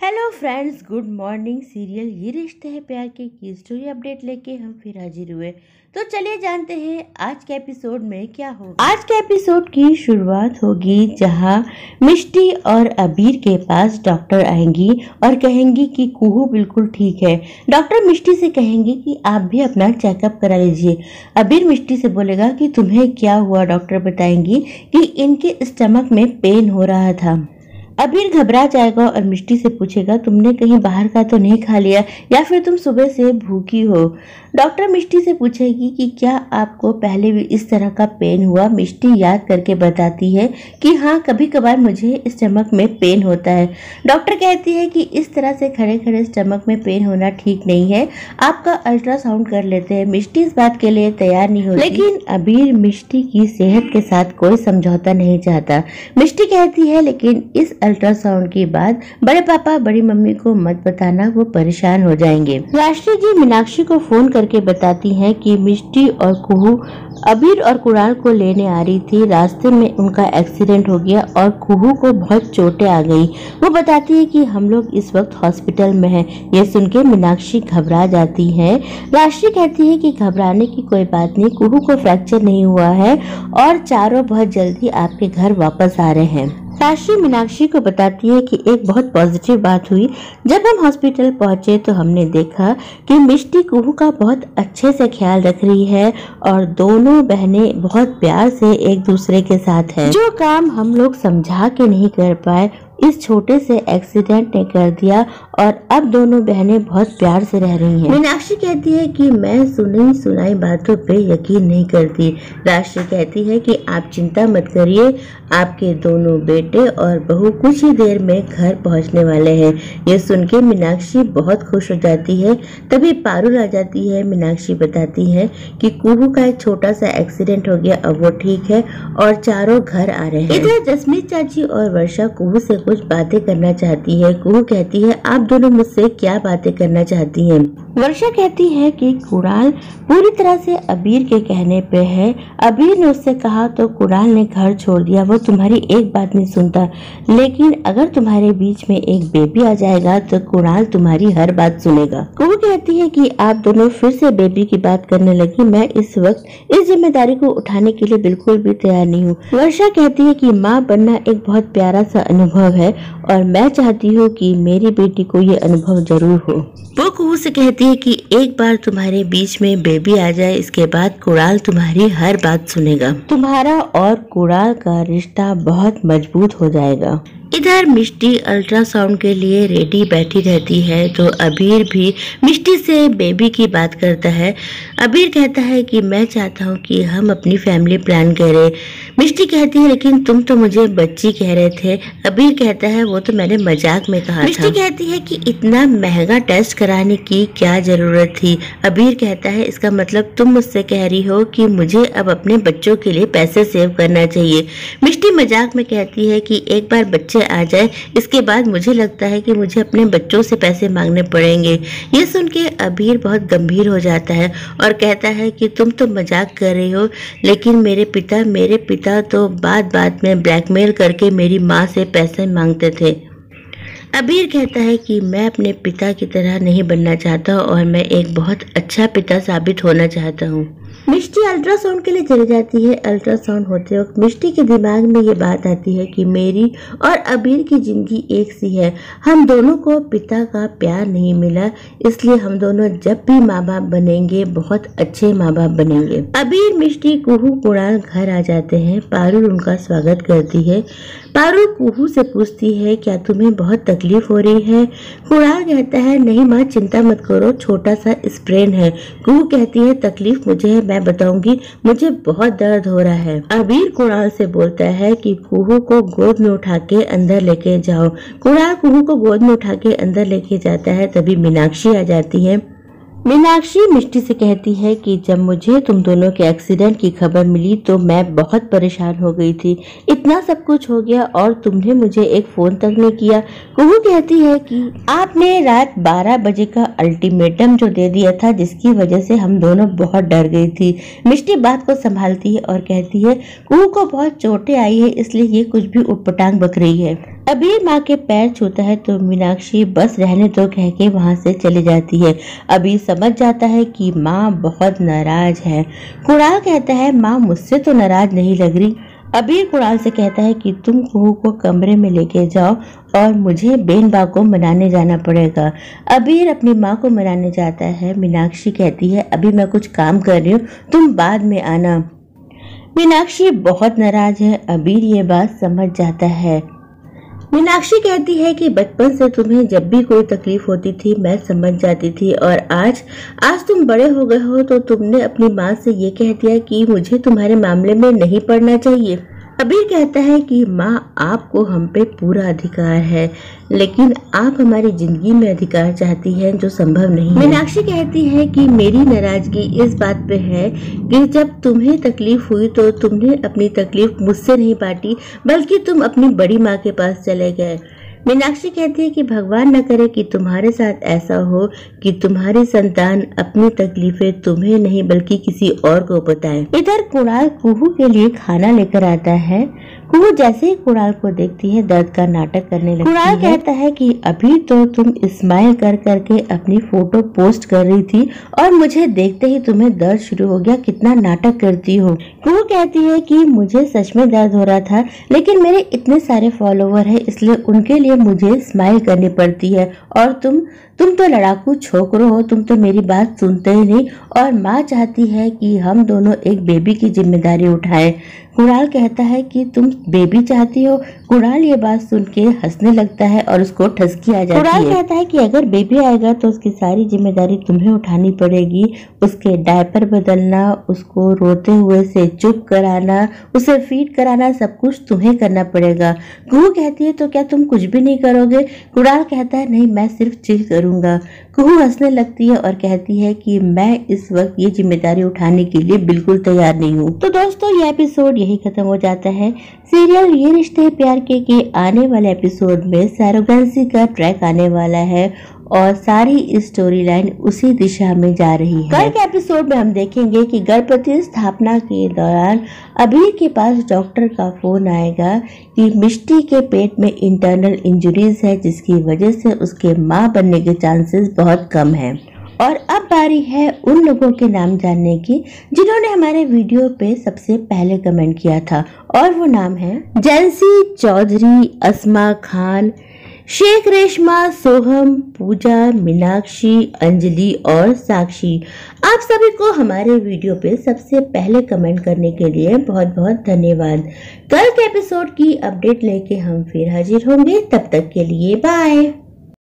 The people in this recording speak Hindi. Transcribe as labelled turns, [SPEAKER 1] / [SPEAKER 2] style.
[SPEAKER 1] Hello friends, good morning. Serial ये रिश्ते हैं प्यार के की स्टोरी अपडेट लेके हम फिर हाजिर हुए। तो चलिए जानते हैं आज के एपिसोड में क्या होगा। आज के एपिसोड की शुरुआत होगी जहां मिष्टी और अबीर के पास डॉक्टर आएंगी और कहेंगी कि कुहू बिल्कुल ठीक है। डॉक्टर मिष्टी से कहेंगी कि आप भी अपना चेकअप करा लीजिए। अबीर मिष्टी से बोलेगा कि तुम्हें क्या हुआ। डॉक्टर बताएंगी कि इनके स्टमक में पेन हो रहा था। अबीर घबरा जाएगा और मिष्टी से पूछेगा तुमने कहीं बाहर का तो नहीं खा लिया या फिर तुम सुबह से भूखी हो। डॉक्टर मिष्टी से पूछेगी कि क्या आपको पहले भी इस तरह का पेन हुआ। मिष्टी याद करके बताती है कि हाँ, कभी कभार मुझे स्टमक में पेन होता है। डॉक्टर कहती है कि इस तरह से खड़े खड़े स्टमक में पेन होना ठीक नहीं है, आपका अल्ट्रासाउंड कर लेते हैं। मिष्टी इस बात के लिए तैयार नहीं होती, लेकिन अबीर मिष्टी की सेहत के साथ कोई समझौता नहीं चाहता। मिष्टी कहती है लेकिन इस अल्ट्रासाउंड के बाद बड़े पापा बड़ी मम्मी को मत बताना, वो परेशान हो जाएंगे। राष्ट्री जी मीनाक्षी को फोन करके बताती हैं कि मिष्टी और कुहू अबीर और कुणाल को लेने आ रही थी। रास्ते में उनका एक्सीडेंट हो गया और कुहू को बहुत चोटें आ गई। वो बताती है कि हम लोग इस वक्त हॉस्पिटल में हैं। ये सुन के मीनाक्षी घबरा जाती है। राष्ट्री कहती है कि घबराने की कोई बात नहीं, कुहू को फ्रैक्चर नहीं हुआ है और चारों बहुत जल्दी आपके घर वापस आ रहे हैं। राष्ट्री मीनाक्षी को बताती है कि एक बहुत पॉजिटिव बात हुई। जब हम हॉस्पिटल पहुंचे तो हमने देखा कि मिष्टी कुहू का बहुत अच्छे से ख्याल रख रही है और दोनों बहनें बहुत प्यार से एक दूसरे के साथ हैं। जो काम हम लोग समझा के नहीं कर पाए इस छोटे से एक्सीडेंट ने कर दिया और अब दोनों बहनें बहुत प्यार से रह रही हैं। मीनाक्षी कहती है कि मैं सुनी सुनाई बातों पे यकीन नहीं करती। राष्ट्री कहती है कि आप चिंता मत करिए, आपके दोनों बेटे और बहू कुछ ही देर में घर पहुंचने वाले हैं। ये सुन के मीनाक्षी बहुत खुश हो जाती है। तभी पारुल आ जाती है। मीनाक्षी बताती है कि कुहू का एक छोटा सा एक्सीडेंट हो गया, अब वो ठीक है और चारों घर आ रहे हैं। इधर जसमीत चाची और वर्षा कुहू से कुछ बातें करना चाहती है। कुहू कहती है आप दोनों मुझसे क्या बातें करना चाहती हैं। वर्षा कहती है कि कुणाल पूरी तरह से अबीर के कहने पे है। अबीर ने उससे कहा तो कुणाल ने घर छोड़ दिया। वो तुम्हारी एक बात नहीं सुनता, लेकिन अगर तुम्हारे बीच में एक बेबी आ जाएगा तो कुणाल तुम्हारी हर बात सुनेगा। कुहू कहती है कि आप दोनों फिर से बेबी की बात करने लगी। मैं इस वक्त इस जिम्मेदारी को उठाने के लिए बिल्कुल भी तैयार नहीं हूँ। वर्षा कहती है कि माँ बनना एक बहुत प्यारा सा अनुभव है और मैं चाहती हूँ कि मेरी बेटी को ये अनुभव जरूर हो। वो कुहू से कहती है कि एक बार तुम्हारे बीच में बेबी आ जाए, इसके बाद कुणाल तुम्हारी हर बात सुनेगा। तुम्हारा और कुणाल का रिश्ता बहुत मजबूत हो जाएगा। इधर मिष्टी अल्ट्रासाउंड के लिए रेडी बैठी रहती है तो अबीर भी मिष्टी से बेबी की बात करता है। अबीर कहता है कि मैं चाहता हूँ कि हम अपनी फैमिली प्लान करें। मिष्टी कहती है लेकिन तुम तो मुझे बच्ची कह रहे थे। अबीर कहता है वो तो मैंने मजाक में कहा था। मिष्टी कहती है कि इतना महंगा टेस्ट कराने की क्या जरूरत थी। अबीर कहता है इसका मतलब तुम मुझसे कह रही हो कि मुझे अब अपने बच्चों के लिए पैसे सेव करना चाहिए। मिष्टी मजाक में कहती है कि एक बार बच्चे आ जाए, इसके बाद मुझे लगता है कि मुझे अपने बच्चों से पैसे मांगने पड़ेंगे। ये सुन के अबीर बहुत गंभीर हो जाता है और कहता है कि तुम तो मजाक कर रही हो, लेकिन मेरे पिता तो बात में ब्लैकमेल करके मेरी माँ से पैसे मांगते थे। अबीर कहता है कि मैं अपने पिता की तरह नहीं बनना चाहता और मैं एक बहुत अच्छा पिता साबित होना चाहता हूँ। मिष्टी अल्ट्रासाउंड के लिए चली जाती है। अल्ट्रासाउंड होते वक्त मिष्टी के दिमाग में ये बात आती है कि मेरी और अबीर की जिंदगी एक सी है। हम दोनों को पिता का प्यार नहीं मिला, इसलिए हम दोनों जब भी माँ बाप बनेंगे बहुत अच्छे माँ बाप बनेंगे। अबीर, मिष्टी, कुहू, कुणाल घर आ जाते हैं। पारुल उनका स्वागत करती है। पारुल कुहू से पूछती है क्या तुम्हें बहुत तकलीफ हो रही है। कुणाल कहता है नहीं माँ, चिंता मत करो, छोटा सा स्प्रेन है। कुहू कहती है तकलीफ मुझे है, मैं बताऊंगी, मुझे बहुत दर्द हो रहा है। अबीर कुणाल से बोलता है कि कुहू को गोद में उठा के अंदर लेके जाओ। कुणाल कुहू को गोद में उठा के अंदर लेके जाता है। तभी मीनाक्षी आ जाती है। मीनाक्षी मिष्टी से कहती है कि जब मुझे तुम दोनों के एक्सीडेंट की खबर मिली तो मैं बहुत परेशान हो गई थी। इतना सब कुछ हो गया और तुमने मुझे एक फोन तक नहीं किया। कुहू कहती है कि आपने रात 12 बजे का अल्टीमेटम जो दे दिया था, जिसकी वजह से हम दोनों बहुत डर गई थी। मिष्टी बात को संभालती है और कहती है कुहू को बहुत चोटें आई है, इसलिए ये कुछ भी उटपटांग बक रही है। अबीर माँ के पैर छूता है तो मीनाक्षी बस रहने दो कह के वहाँ से चली जाती है। अबीर समझ जाता है कि माँ बहुत नाराज है। कुणाल कहता है माँ मुझसे तो नाराज नहीं लग रही। अबीर कुणाल से कहता है कि तुम कुहू को कमरे में लेके जाओ और मुझे बेनबा को मनाने जाना पड़ेगा। अबीर अपनी माँ को मनाने जाता है। मीनाक्षी कहती है अभी मैं कुछ काम कर रही हूँ, तुम बाद में आना। मीनाक्षी बहुत नाराज है। अबीर ये बात समझ जाता है। मीनाक्षी कहती है कि बचपन से तुम्हें जब भी कोई तकलीफ होती थी मैं समझ जाती थी, और आज तुम बड़े हो गए हो तो तुमने अपनी माँ से ये कह दिया कि मुझे तुम्हारे मामले में नहीं पड़ना चाहिए। अबीर कहता है कि माँ आपको हम पे पूरा अधिकार है, लेकिन आप हमारी जिंदगी में अधिकार चाहती हैं जो संभव नहीं है। मीनाक्षी कहती है कि मेरी नाराजगी इस बात पे है कि जब तुम्हें तकलीफ हुई तो तुमने अपनी तकलीफ मुझसे नहीं बांटी, बल्कि तुम अपनी बड़ी माँ के पास चले गए। मीनाक्षी कहती है कि भगवान न करे कि तुम्हारे साथ ऐसा हो कि तुम्हारी संतान अपनी तकलीफें तुम्हें नहीं बल्कि किसी और को बताए। इधर कुणाल कुहू के लिए खाना लेकर आता है। कुहू जैसे ही कुणाल को देखती है दर्द का नाटक करने लगती है। कुणाल कहता है कि अभी तो तुम स्माइल कर करके अपनी फोटो पोस्ट कर रही थी और मुझे देखते ही तुम्हें दर्द शुरू हो गया, कितना नाटक करती हो। कुहू कहती है कि मुझे सच में दर्द हो रहा था, लेकिन मेरे इतने सारे फॉलोवर है इसलिए उनके लिए मुझे स्माइल करनी पड़ती है, और तुम तो लड़ाकू छोकरो हो, तुम तो मेरी बात सुनते ही नहीं। और माँ चाहती है कि हम दोनों एक बेबी की जिम्मेदारी उठाएं। कुणाल कहता है कि तुम बेबी चाहती हो। कुणाल ये बात सुन के हंसने लगता है और उसको ठसकी आ जाती है। कुणाल कहता है कि अगर बेबी आएगा तो उसकी सारी जिम्मेदारी तुम्हें उठानी पड़ेगी, उसके डायपर बदलना, उसको रोते हुए से चुप कराना, उसे फीड कराना, सब कुछ तुम्हें करना पड़ेगा। कुहू कहती है तो क्या तुम कुछ भी नहीं करोगे? कुणाल कहता है नहीं, मैं सिर्फ चिल करूंगा। कुहू हंसने लगती है और कहती है कि मैं इस वक्त ये जिम्मेदारी उठाने के लिए बिल्कुल तैयार नहीं हूँ। तो दोस्तों ये एपिसोड यही खत्म हो जाता है। सीरियल ये रिश्ते प्यार के आने वाले एपिसोड में सरोगेंसी का ट्रैक आने वाला है और सारी स्टोरी लाइन उसी दिशा में जा रही है। कल के एपिसोड में हम देखेंगे कि गणपति स्थापना के दौरान अबीर के पास डॉक्टर का फोन आएगा कि मिष्टी के पेट में इंटरनल इंजरीज है, जिसकी वजह से उसके माँ बनने के चांसेस बहुत कम हैं। और अब बारी है उन लोगों के नाम जानने की जिन्होंने हमारे वीडियो पे सबसे पहले कमेंट किया था, और वो नाम है जैंसी चौधरी, अस्मा खान, शेख रेशमा, सोहम, पूजा, मीनाक्षी, अंजलि और साक्षी। आप सभी को हमारे वीडियो पे सबसे पहले कमेंट करने के लिए बहुत बहुत धन्यवाद। कल के एपिसोड की अपडेट लेके हम फिर हाजिर होंगे, तब तक के लिए बाय।